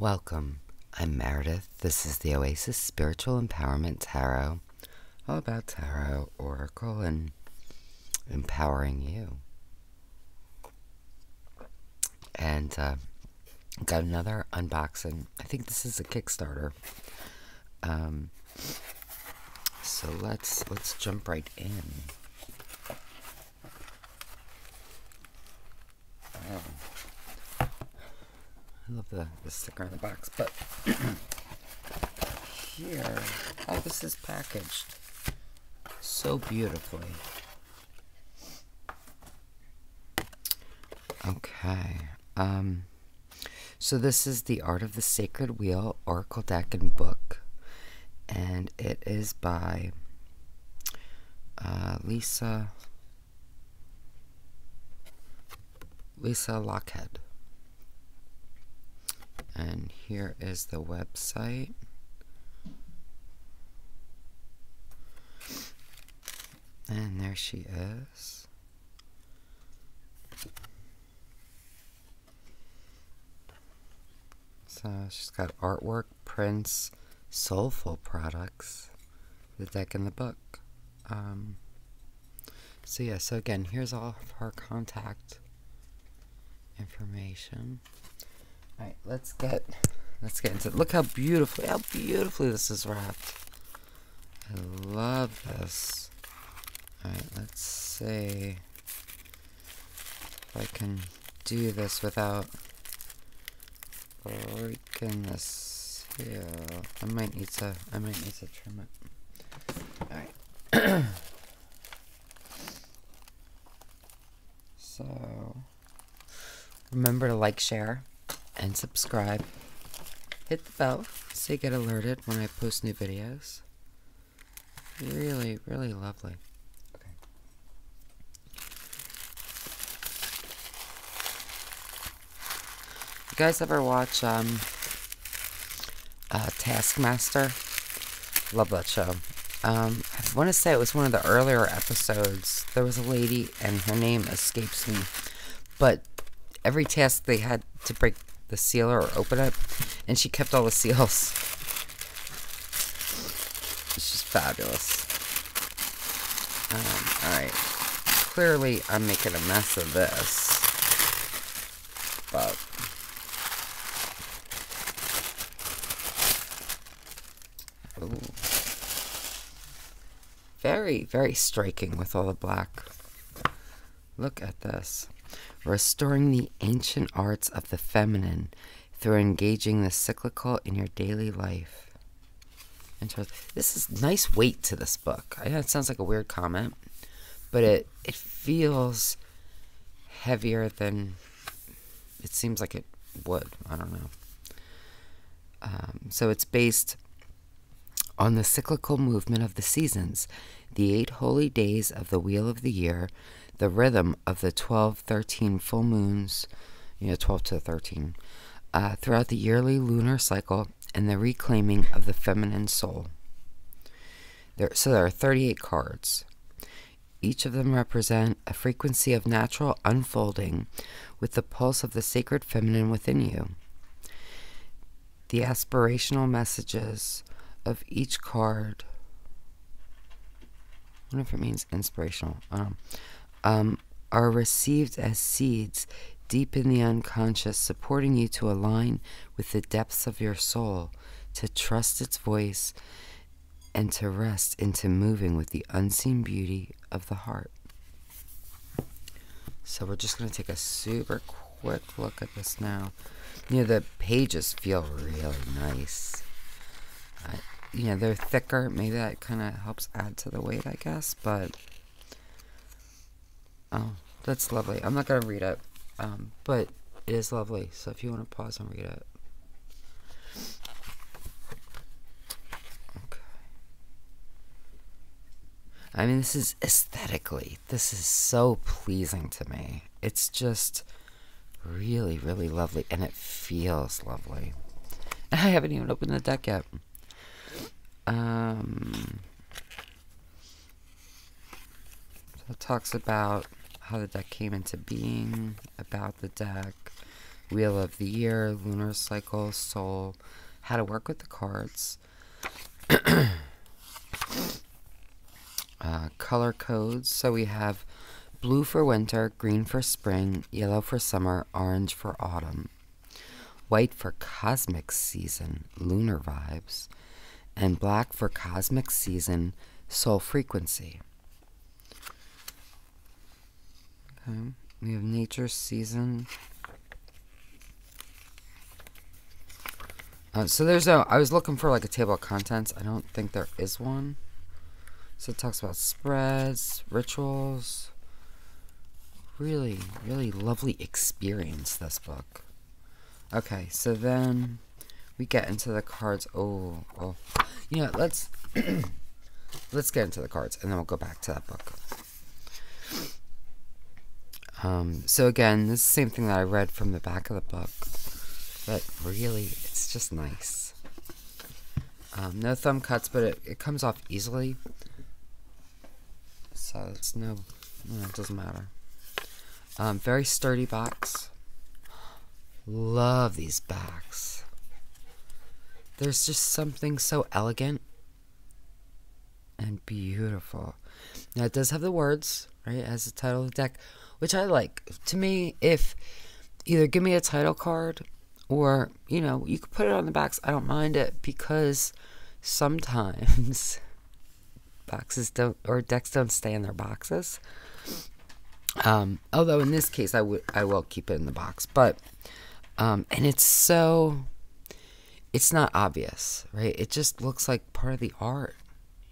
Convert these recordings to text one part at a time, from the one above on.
Welcome. I'm Meredith. This is the Oasis Spiritual Empowerment Tarot. All about tarot, oracle, and empowering you. And got another unboxing. I think this is a Kickstarter. So let's jump right in. I love the sticker on the box, but here, oh, this is packaged so beautifully. Okay, so this is The Art of the Sacred Wheel, Oracle Deck and Book, and it is by Lisa Lockhead. And here is the website. And there she is. So she's got artwork, prints, soulful products, the deck and the book. So yeah, so again, here's all of her contact information. Alright, let's get into it. Look how beautifully this is wrapped. I love this. Alright, let's see if I can do this without breaking this seal. I might need to trim it. Alright. So remember to like, share, and subscribe. Hit the bell so you get alerted when I post new videos. Really, really lovely. Okay. You guys ever watch Taskmaster? Love that show. I want to say it was one of the earlier episodes. There was a lady, and her name escapes me, but every task they had to break the seal or open it, and she kept all the seals. It's just fabulous. Alright. Clearly, I'm making a mess of this, but ooh. Very, very striking with all the black. Look at this. Restoring the ancient arts of the feminine through engaging the cyclical in your daily life. This is nice weight to this book. I know it sounds like a weird comment, but it feels heavier than it seems like it would. I don't know. So it's based on the cyclical movement of the seasons, the 8 holy days of the wheel of the year, the rhythm of the 12-13 full moons, 12 to 13, throughout the yearly lunar cycle, and the reclaiming of the feminine soul. So there are 38 cards. Each of them represent a frequency of natural unfolding with the pulse of the sacred feminine within you. The aspirational messages of each card, I wonder if it means inspirational, are received as seeds deep in the unconscious, supporting you to align with the depths of your soul, to trust its voice, and to rest into moving with the unseen beauty of the heart. So we're just going to take a super quick look at this now. The pages feel really nice. They're thicker. Maybe that kind of helps add to the weight, I guess. But, oh, that's lovely. I'm not going to read it. But it is lovely. So if you want to pause and read it. Okay. I mean, this is aesthetically, this is so pleasing to me. It's just really, really lovely. And it feels lovely. I haven't even opened the deck yet. So it talks about how the deck came into being, about the deck, Wheel of the Year, Lunar Cycle, Soul, how to work with the cards, color codes. So we have blue for winter, green for spring, yellow for summer, orange for autumn, white for cosmic season, lunar vibes, and black for cosmic season, soul frequency. Okay, we have nature season. So there's I was looking for like a table of contents. I don't think there is one. So it talks about spreads, rituals. Really, really lovely experience, this book. Okay, so then we get into the cards. Oh. You know, let's get into the cards, and then we'll go back to that book. So again, this is the same thing that I read from the back of the book. But really, it's just nice. No thumb cuts, but it comes off easily. So it's no, it doesn't matter. Very sturdy box. Love these backs. There's just something so elegant and beautiful. Now, it does have the words, right, as the title of the deck, which I like. To me, if either give me a title card, or, you know, you could put it on the backs. I don't mind it, because sometimes boxes don't, or decks don't stay in their boxes. Although in this case, I will keep it in the box. But, and it's not obvious, right? It just looks like part of the art,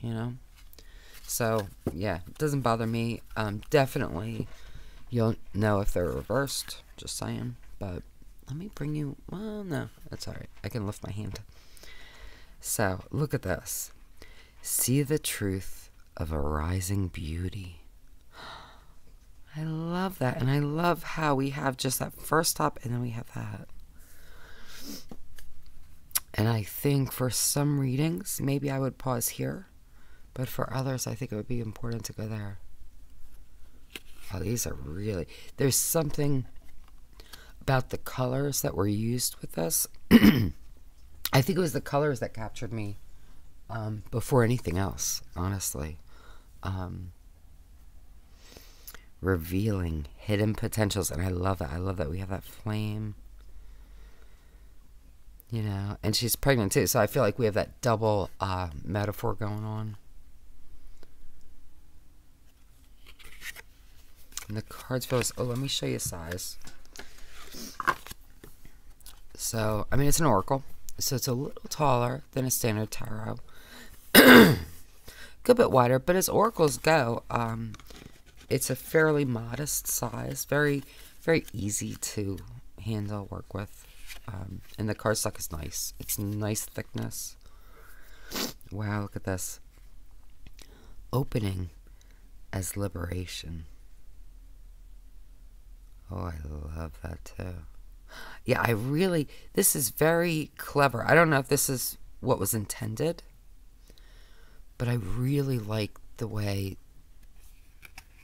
you know? So, yeah, it doesn't bother me. Definitely, you'll know if they're reversed, just saying. But let me bring you, well, no, that's all right. I can lift my hand. So, look at this. See the truth of a rising beauty. I love that. And I love how we have just that first top, and then we have that. And I think for some readings, maybe I would pause here. But for others, I think it would be important to go there. Oh, these are really, there's something about the colors that were used with this. I think it was the colors that captured me before anything else, honestly. Revealing hidden potentials, and I love that. I love that we have that flame, you know, and she's pregnant too, so I feel like we have that double metaphor going on. And the cards feel this. Oh, let me show you size. So, I mean, it's an oracle, so it's a little taller than a standard tarot. Good bit wider, but as oracles go, it's a fairly modest size, very, very easy to handle, work with, and the cardstock is nice. It's nice thickness. Wow, look at this. Opening as liberation. Oh, I love that too. Yeah, I really, this is very clever. I don't know if this is what was intended, but I really like the way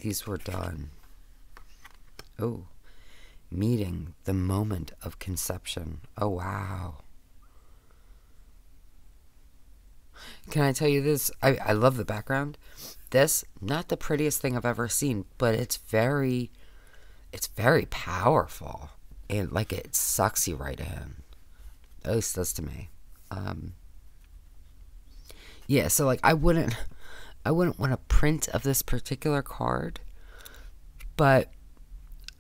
these were done. Oh, meeting the moment of conception. Oh, wow. Can I tell you this? I love the background. This, not the prettiest thing I've ever seen, but it's very powerful. And like it sucks you right in. At least does to me. Yeah, so like I wouldn't want a print of this particular card, but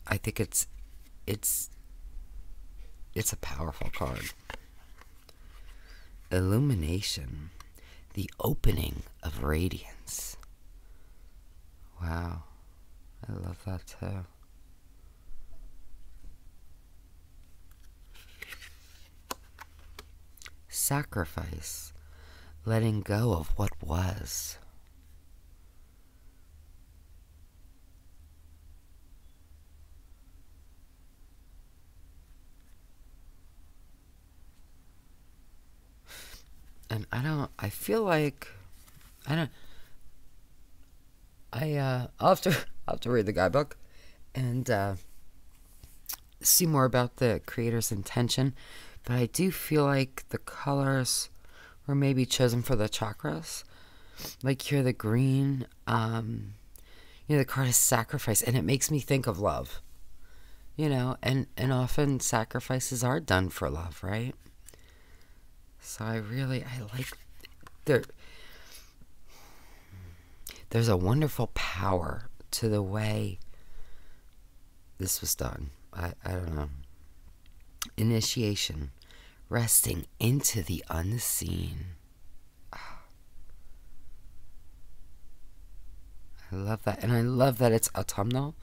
I think it's a powerful card. Illumination, the opening of radiance. Wow, I love that too. Sacrifice, letting go of what was. And I'll have to read the guidebook, and see more about the creator's intention, but I do feel like the colors were maybe chosen for the chakras. Like here, the green, the card is sacrifice, and it makes me think of love. And often sacrifices are done for love, right? So I like there's a wonderful power to the way this was done. I don't know. Initiation, resting into the unseen. I love that. And I love that it's autumnal.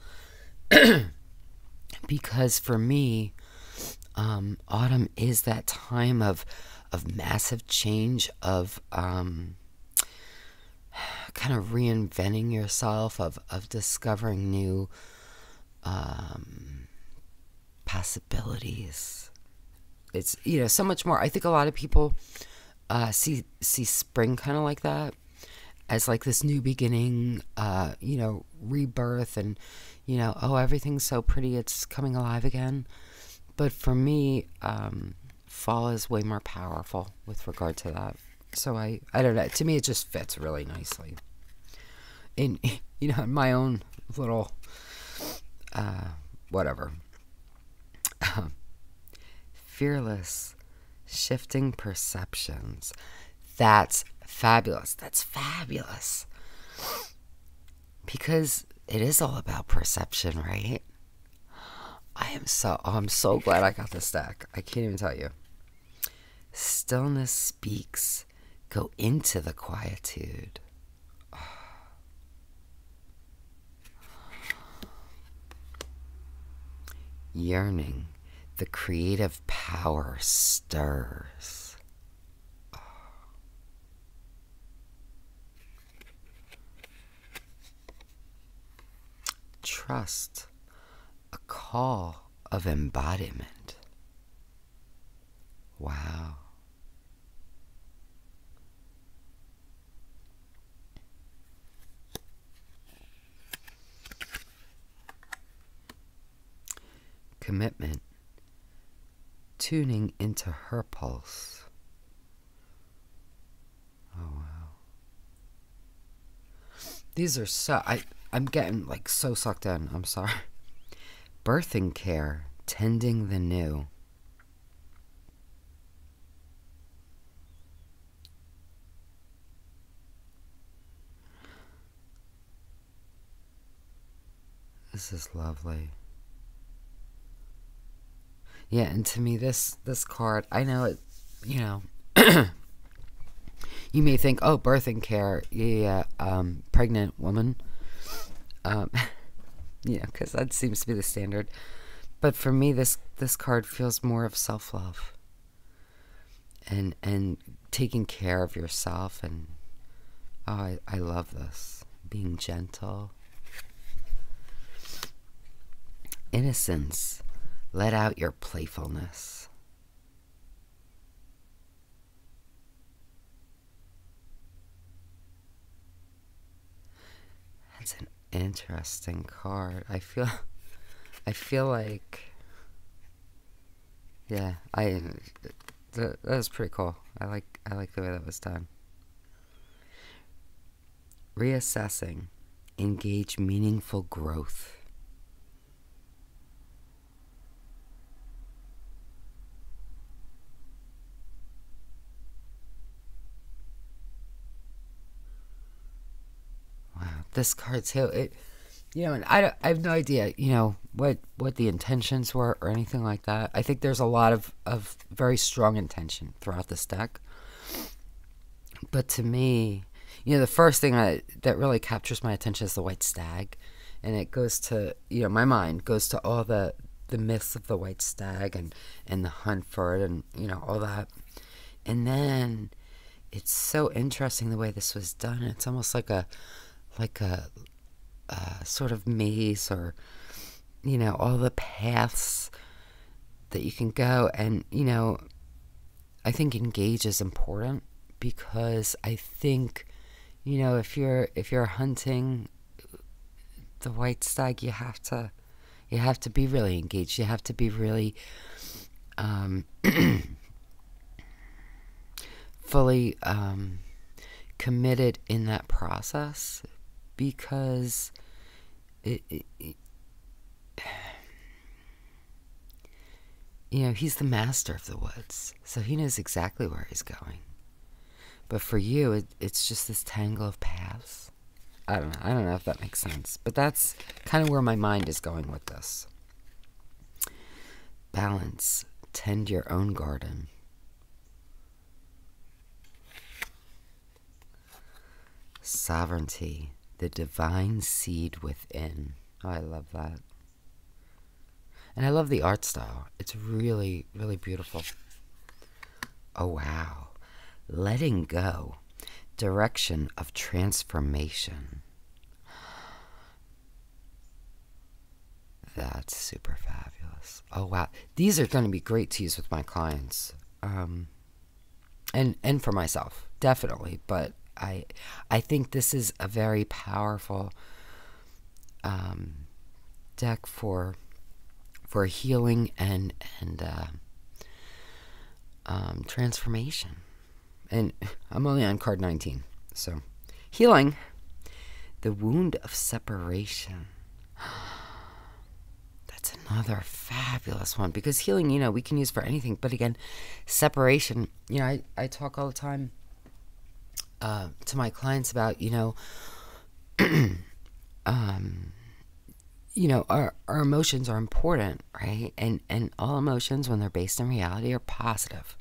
Because for me, autumn is that time of massive change, of kind of reinventing yourself, of discovering new possibilities. It's so much more. I think a lot of people see spring kind of like that, as like this new beginning, rebirth, and everything's so pretty, it's coming alive again. But for me, fall is way more powerful with regard to that. So I don't know. To me, it just fits really nicely in in my own little whatever. Fearless, shifting perceptions. That's fabulous. That's fabulous. Because it is all about perception, right? I'm so glad I got this deck. I can't even tell you. Stillness speaks. Go into the quietude. Yearning. The creative power stirs. Trust. A call of embodiment. Wow. Commitment. Tuning into her pulse. Oh, wow. These are I'm getting like so sucked in. I'm sorry. Birthing care. Tending the new. This is lovely. Yeah, and to me, this card, I know it, you may think, oh, birthing care, pregnant woman, because that seems to be the standard. But for me, this card feels more of self-love, and taking care of yourself, and I love this. Being gentle. Innocence. Let out your playfulness. That's an interesting card. I feel like, yeah, that was pretty cool. I like the way that was done. Reassessing. Engage meaningful growth. This card too, and I have no idea, what the intentions were or anything like that. I think there's a lot of very strong intention throughout this deck. But to me, the first thing that really captures my attention is the white stag. And it goes to, my mind goes to all the myths of the white stag and the hunt for it and, all that. And then it's so interesting the way this was done. It's almost like a sort of maze, or all the paths that you can go. And I think engage is important, because I think if you're hunting the white stag, you have to You have to be really engaged. You have to be really fully committed in that process, because he's the master of the woods, so he knows exactly where he's going. But for you, it's just this tangle of paths. I don't know if that makes sense, but that's kind of where my mind is going with this. Balance. Tend your own garden. Sovereignty. The divine seed within. Oh, I love that. And I love the art style. It's really, really beautiful. Oh, wow. Letting go. Direction of transformation. That's super fabulous. Oh, wow. These are going to be great to use with my clients. And for myself, definitely. But I think this is a very powerful deck for healing and transformation. And I'm only on card 19. So, healing. The wound of separation. That's another fabulous one, because healing, we can use for anything. But again, separation, I talk all the time to my clients about, our emotions are important, right? And all emotions, when they're based in reality, are positive,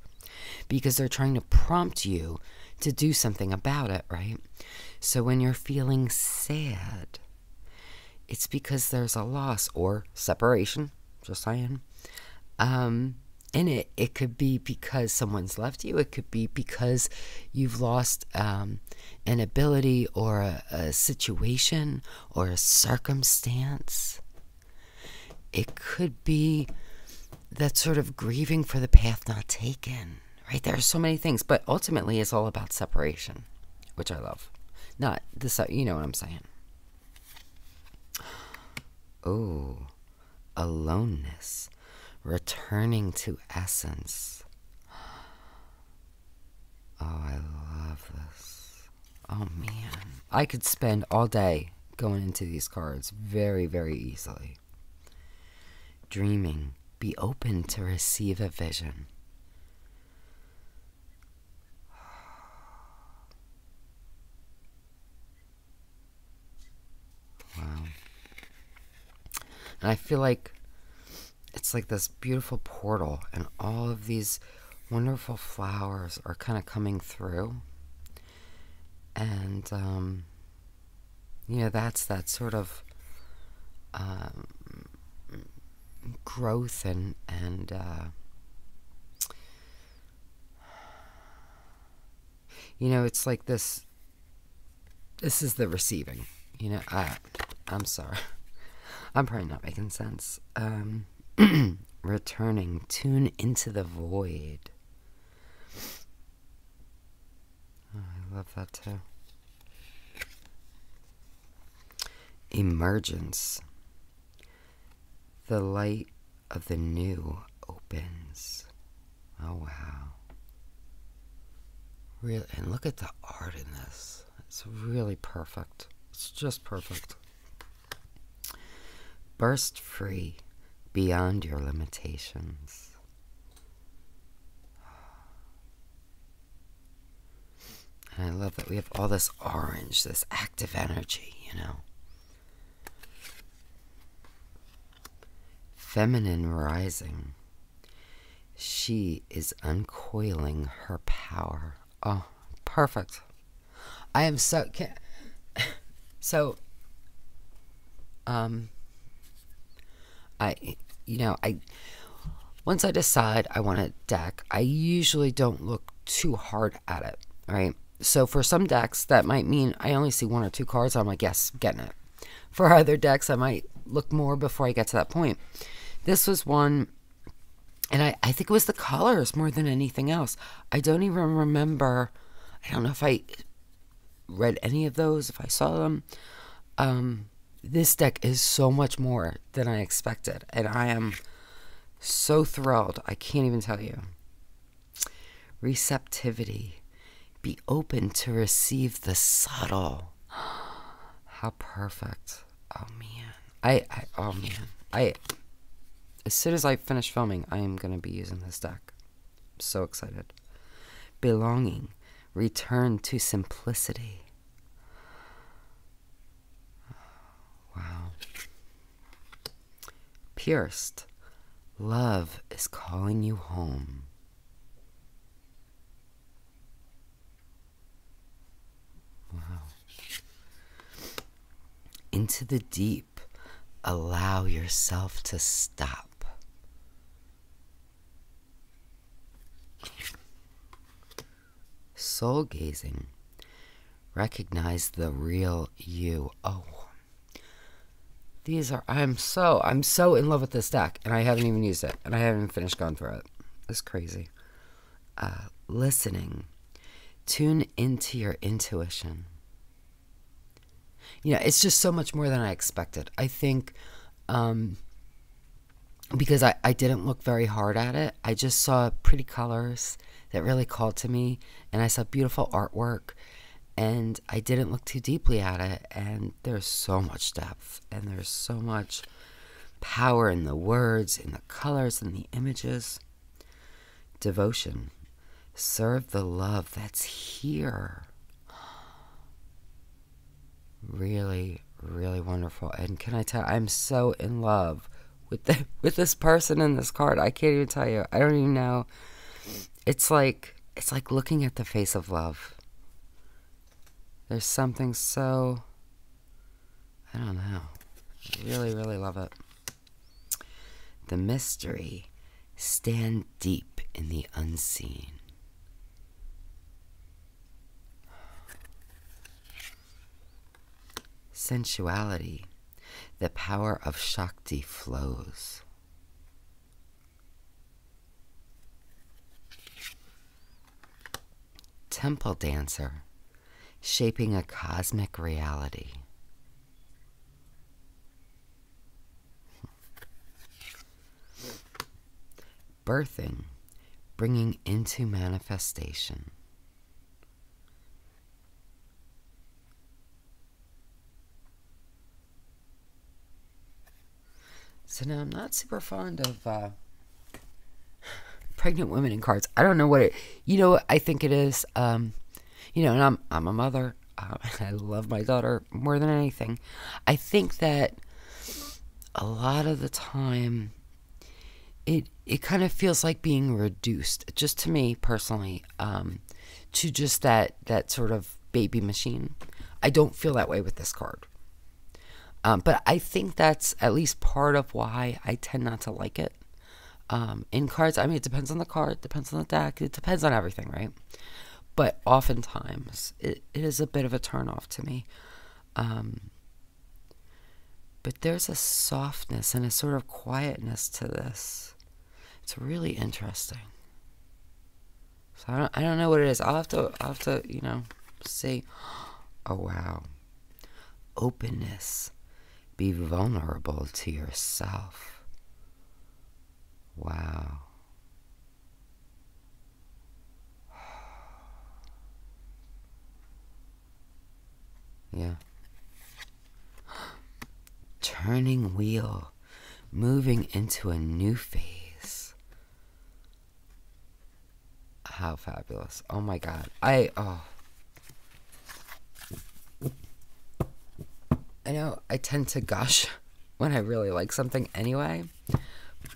because they're trying to prompt you to do something about it, right? So when you're feeling sad, it's because there's a loss or separation, just saying. And it could be because someone's left you. It could be because you've lost an ability or a situation or a circumstance. It could be that sort of grieving for the path not taken, right? There are so many things, but ultimately it's all about separation, which I love. Not this, you know what I'm saying. Oh, aloneness. Returning to essence. Oh, I love this. Oh, man. I could spend all day going into these cards very, very easily. Dreaming. Be open to receive a vision. Wow. And I feel like it's like this beautiful portal, and all of these wonderful flowers are kind of coming through. And, that's that sort of growth and it's like this is the receiving. I'm sorry. I'm probably not making sense. Returning, tune into the void. Oh, I love that too. Emergence. The light of the new opens. Oh, wow. Really, and look at the art in this. It's really perfect. It's just perfect. Burst free. Beyond your limitations. And I love that we have all this orange, this active energy, Feminine rising. She is uncoiling her power. Oh, perfect. I am so... once I decide I want a deck, I usually don't look too hard at it, right? So for some decks, that might mean I only see 1 or 2 cards. I'm like, yes, getting it. For other decks, I might look more before I get to that point. This was one, and I think it was the colors more than anything else. I don't even remember. I don't know if I read any of those, if I saw them. this deck is so much more than I expected, and I am so thrilled. I can't even tell you. Receptivity. Be open to receive the subtle. How perfect. Oh man. As soon as I finish filming, I am going to be using this deck. I'm so excited. Belonging. Return to simplicity. Wow. Pierced. Love is calling you home. Wow. Into the deep. Allow yourself to stop. Soul gazing. Recognize the real you. Oh. These are, I'm so in love with this deck, and I haven't even used it, and I haven't even finished going through it. It's crazy. Listening. Tune into your intuition. You know, it's just so much more than I expected. I think, because I didn't look very hard at it. I just saw pretty colors that really called to me, and I saw beautiful artwork, and I didn't look too deeply at it, and there's so much depth, and there's so much power in the words, in the colors, in the images. Devotion. Serve the love that's here. Really, really wonderful. And can I tell, I'm so in love with this person in this card. I can't even tell you. I don't even know. It's like looking at the face of love. There's something so, I don't know. I really, really love it. The mystery. Stand deep in the unseen. Sensuality. The power of Shakti flows. Temple dancer. Shaping a cosmic reality. Birthing. Bringing into manifestation. So now I'm not super fond of pregnant women in cards. I don't know what it, you know what I think it is. You know, and I'm a mother. I love my daughter more than anything. I think that a lot of the time it kind of feels like being reduced, just to me personally, to just that sort of baby machine. I don't feel that way with this card. But I think that's at least part of why I tend not to like it. In cards, I mean, it depends on the card, depends on the deck, it depends on everything, right? But oftentimes, it is a bit of a turnoff to me. But there's a softness and a sort of quietness to this. It's really interesting. So I don't know what it is. I'll have to, you know, see. Oh, wow. Openness. Be vulnerable to yourself. Wow. Yeah. Turning wheel. Moving into a new phase. How fabulous. Oh my God. I know I tend to gush when I really like something anyway,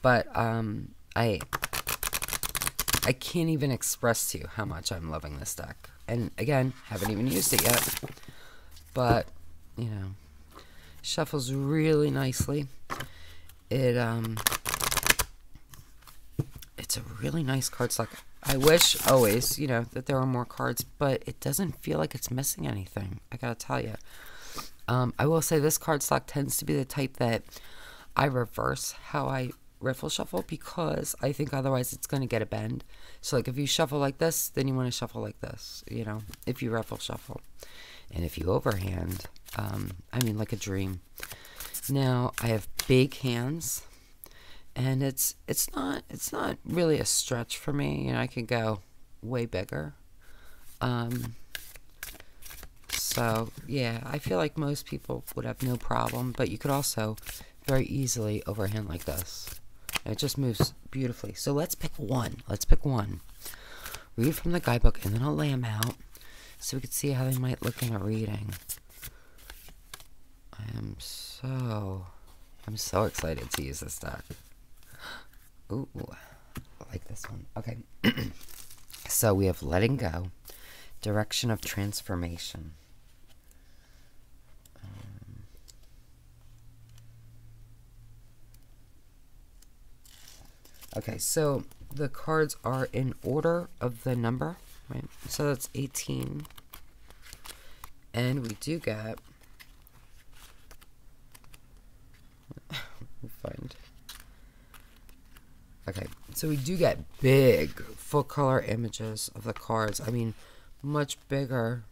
but I can't even express to you how much I'm loving this deck. And again, haven't even used it yet, but you know, shuffles really nicely. It's a really nice cardstock. I wish always, you know, that there were more cards, but it doesn't feel like it's missing anything. I gotta tell you. I will say this cardstock tends to be the type that I reverse how I riffle shuffle, because I think otherwise it's going to get a bend. So like if you shuffle like this, then you want to shuffle like this, you know, if you riffle shuffle. And if you overhand, I mean like a dream. Now I have big hands, and it's not really a stretch for me. You know, I could go way bigger. So yeah, I feel like most people would have no problem, but you could also very easily overhand like this. And it just moves beautifully. So let's pick one. Let's pick one. Read from the guidebook, and then I'll lay them out so we can see how they might look in a reading. I'm so excited to use this deck. Ooh, I like this one. Okay. So we have letting go, direction of transformation. Okay, so the cards are in order of the number, right? So that's 18. And we do get... Okay, so we do get big full color images of the cards. I mean, much bigger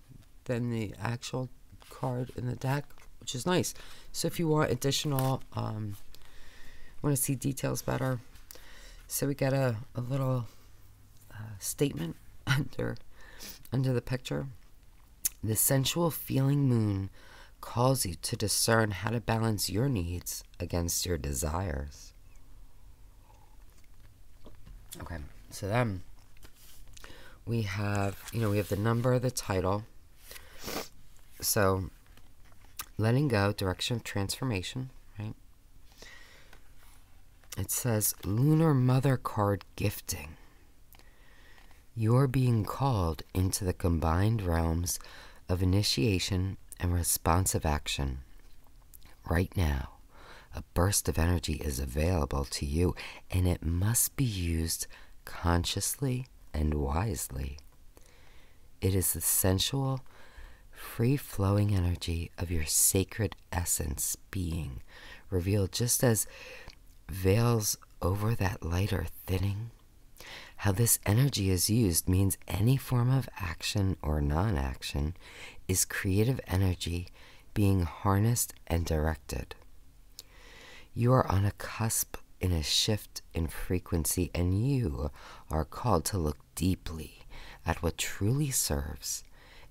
than the actual card in the deck, which is nice. So if you want additional, want to see details better, so we get a little statement under the picture. The sensual feeling moon calls you to discern how to balance your needs against your desires. Okay, so then we have, we have the number, the title. So, letting go, direction of transformation, right? It says, Lunar Mother card gifting. You're being called into the combined realms of initiation and responsive action. Right now, a burst of energy is available to you, and it must be used consciously and wisely. It is the sensual, free-flowing energy of your sacred essence being, revealed just as veils over that light are thinning. How this energy is used means any form of action or non-action is creative energy being harnessed and directed. You are on a cusp in a shift in frequency, and you are called to look deeply at what truly serves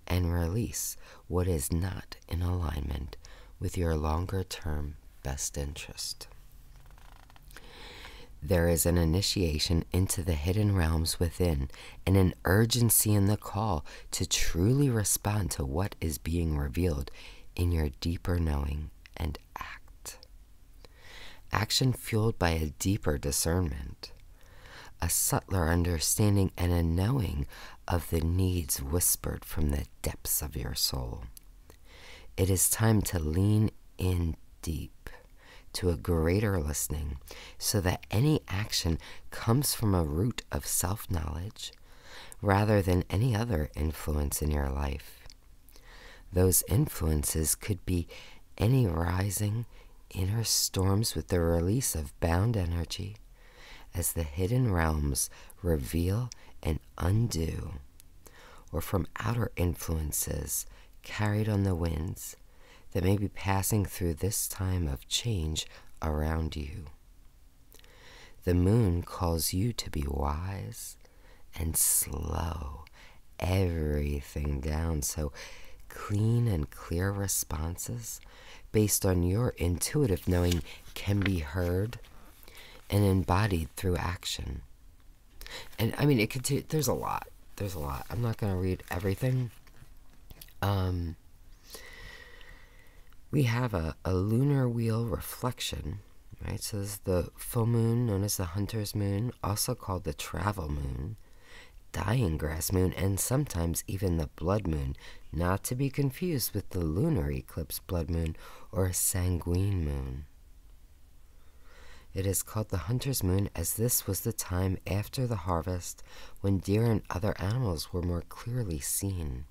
and release what is not in alignment with your longer-term best interest. There is an initiation into the hidden realms within, and an urgency in the call to truly respond to what is being revealed in your deeper knowing and act. Action fueled by a deeper discernment, a subtler understanding, and a knowing of the needs whispered from the depths of your soul. It is time to lean in deep to a greater listening, so that any action comes from a root of self-knowledge rather than any other influence in your life. Those influences could be any rising inner storms with the release of bound energy as the hidden realms reveal and undo, or from outer influences carried on the winds that may be passing through this time of change around you. The moon calls you to be wise and slow everything down, so clean and clear responses based on your intuitive knowing can be heard and embodied through action. And I mean, it could there's a lot. I'm not going to read everything. We have a lunar wheel reflection, right? So this is the full moon, known as the hunter's moon, also called the travel moon, dying grass moon, and sometimes even the blood moon, not to be confused with the lunar eclipse blood moon or a sanguine moon. It is called the hunter's moon as this was the time after the harvest when deer and other animals were more clearly seen.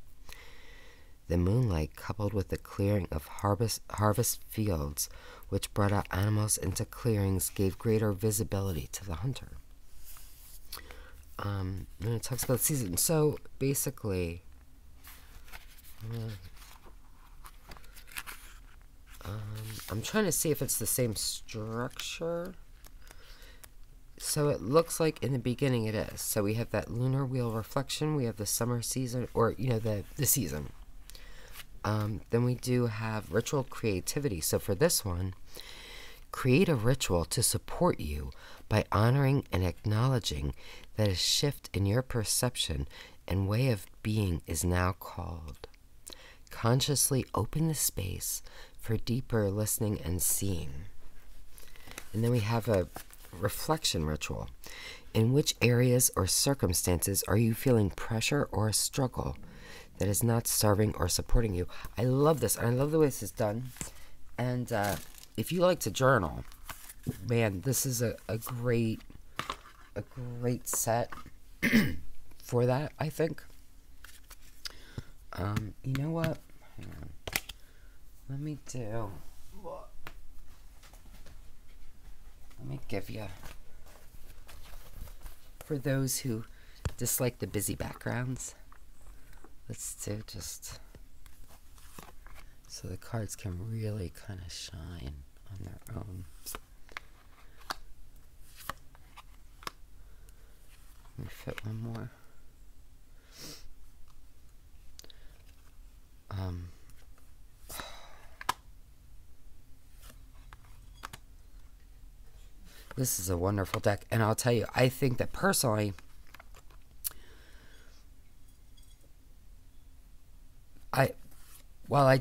The moonlight, coupled with the clearing of harvest fields, which brought out animals into clearings, gave greater visibility to the hunter. And it talks about the season. So basically, I'm trying to see if it's the same structure. So it looks like in the beginning it is. So we have that lunar wheel reflection. We have the summer season, or, the season. Then we do have ritual creativity. So for this one, create a ritual to support you by honoring and acknowledging that a shift in your perception and way of being is now called. Consciously open the space for deeper listening and seeing. And then we have a reflection ritual. In which areas or circumstances are you feeling pressure or a struggle that is not serving or supporting you? I love this. I love the way this is done. And if you like to journal, man, this is a great set for that, I think. You know what? Hang on. Let me give you, for those who dislike the busy backgrounds, let's do just so the cards can really kind of shine on their own. Let me fit one more. This is a wonderful deck, and I'll tell you, I think that personally, while I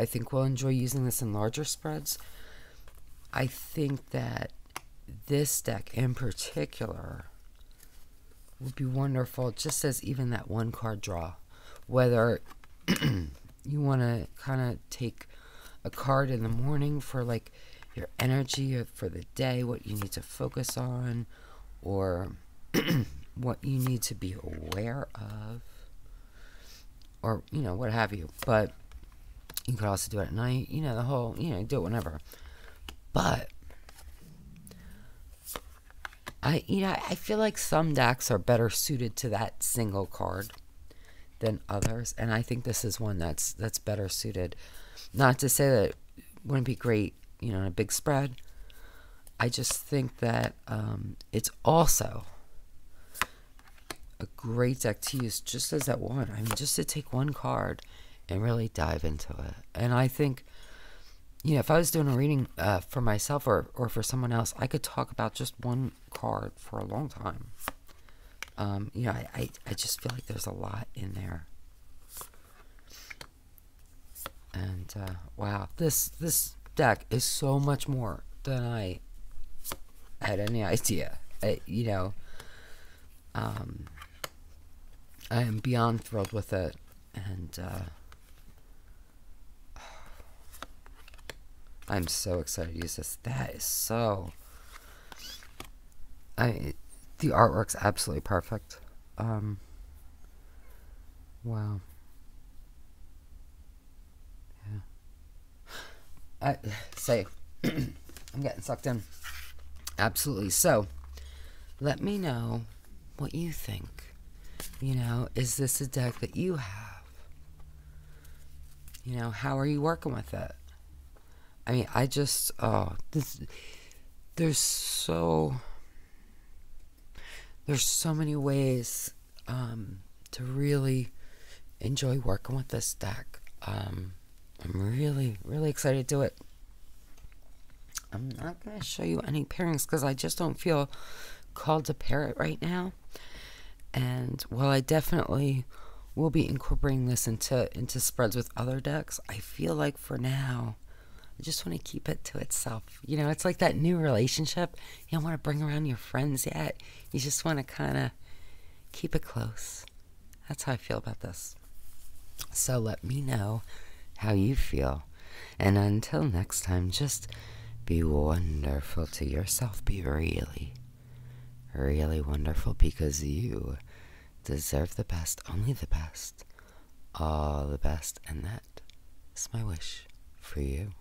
think we'll enjoy using this in larger spreads, I think that this deck in particular would be wonderful just as even that one card draw. Whether you want to kind of take a card in the morning for like your energy or for the day, what you need to focus on, or what you need to be aware of, or, what have you. But you could also do it at night, the whole, do it whenever. But I feel like some decks are better suited to that single card than others, and I think this is one that's better suited. Not to say that it wouldn't be great, in a big spread. I just think that it's also a great deck to use just as that one. I mean, just to take one card and really dive into it. And I think, if I was doing a reading for myself or for someone else, I could talk about just one card for a long time. I just feel like there's a lot in there. And, wow, this deck is so much more than I had any idea. I am beyond thrilled with it, and I'm so excited to use this. That is so... the artwork's absolutely perfect. Wow. Yeah. I'm getting sucked in. Absolutely. So, let me know what you think. Is this a deck that you have? How are you working with it? I mean, there's so many ways to really enjoy working with this deck. I'm really, really excited to do it. I'm not going to show you any pairings because I just don't feel called to pair it right now. And while I definitely will be incorporating this into spreads with other decks, I feel like for now, I just want to keep it to itself. It's like that new relationship. You don't want to bring around your friends yet. You just want to kind of keep it close. That's how I feel about this. So let me know how you feel. And until next time, just be wonderful to yourself. Be really, really wonderful, because you deserve the best, only the best, all the best. And that is my wish for you.